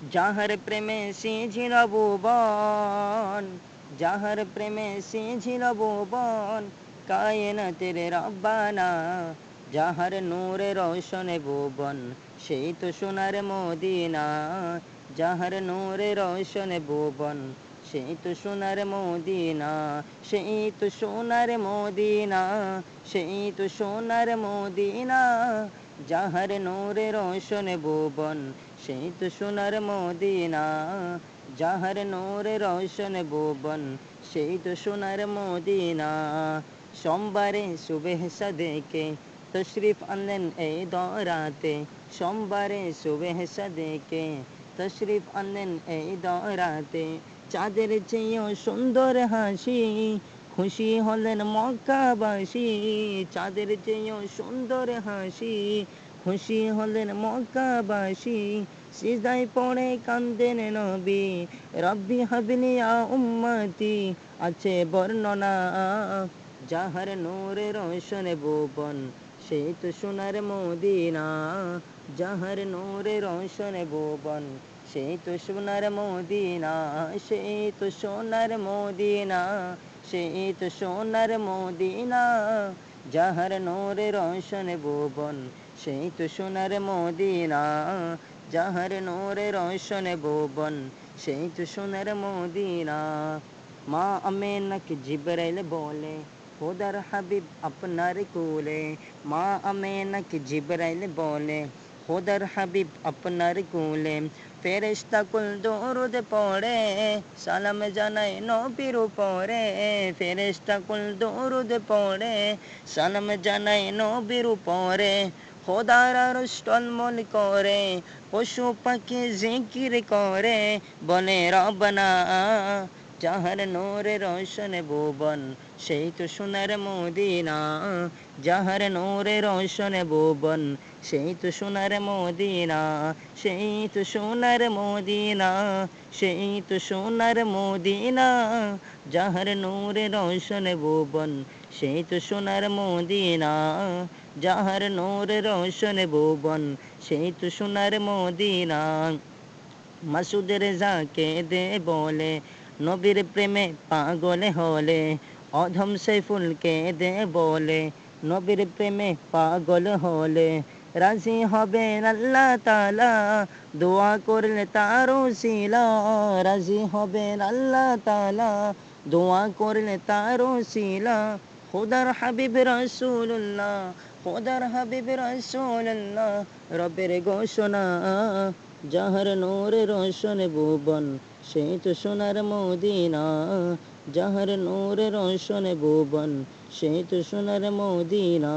যাহার প্রেমে সিঁঝিল ভুবন, যাহার প্রেমে সিঁঝিল ভুবন, কায়নাতের রব্বানা। যাহার নূরে রোশনে ভুবন, সেই তো সোনার মদিনা। যাহার নূরে রোশনে ভুবন, সেই তো সোনার মদিনা। সেই তো সোনার মদিনা, সেই তো সোনার মদিনা। যাহার নূরে রোশনে ভুবন, সেই তো সোনার মদিনা। যাহার নূরে রোশন ভুবন, সেই তো সোনার মদিনা। সোমবারে সুবেহ সাদেকে তশরিফ আনলেন এই দরাতে। সোমবারে সুবেহ সাদেকে তশরিফ আনলেন এই দরাতে। চাঁদের চেয়েও সুন্দর হাসি, খুশি হলেন মক্কাবাসী। চাঁদের চেয়েও সুন্দর হাসি, খুশি হলেন মক্কাবাসী। সিজদায় পড়ে কান্দেন নবী, রব্বি হাবলি ইয়া উম্মতি। আছে বর্ণনা, যাহার নূরে রোশন ভুবন, সেই তো সোনার মদিনা। যাহার নূরে রোশন ভুবন, সেই তো সোনার মদিনা। সেই তো সোনার মদিনা, সেই তো সোনার মদিনা। যাহার নূরে রোশন ভুবন, সেই তো সোনার মদিনা। যাহার নূরে রোশন ভুবন, সেই তো সোনার মদিনা। মা আমেনাকে জিবরাইল বলে, খোদার হাবিব আপনার কোলে। মা আমেনাকে জিবরাইল বলে, খোদার হাবিব আপনার কোলে। ফেরেশতা কুল দরুদ পড়ে, সালাম জানায় নবীর উপরে। ফেরেশতা কুল দরুদ পড়ে, সালাম জানায় নবীর উপরে। খোদার আরশ টলমল করে, পশু পাখি জিকির করে, বলে রব্বানা। যাহার নূরে রোশন ভুবন, সেই তো সোনার মদিনা। যাহার নূরে রোশন ভুবন, সেই তো সোনার মদিনা। সেই তো সোনার মদিনা, সেই তো সোনার মদিনা। যাহার নূরে রোশন ভুবন, সেই তো সোনার মদিনা। যাহার নূরে রোশন ভুবন, সেই তো সোনার মদিনা। মাসুদ রেজাকে দে বলে, নবীর প্রেমে পাগল হলে। অধম সৈফুলকে দে বলে, নবীর প্রেমে পাগল হলে। রাজি হবেন আল্লাহ তাআলা, দোয়া করলে তার ওসিলা। রাজি হবেন আল্লাহ তাআলা, দোয়া করলে তার ওসিলা। খোদার হাবিব রাসূলুল্লাহ, খোদার হাবিব রাসূলুল্লাহ, রবের ঘোষণা। যাহার নূরে রোশন ভুবন, সেই তো সোনার মদিনা। যাহার নূরে রোশন ভুবন, সেই তো সোনার মদিনা।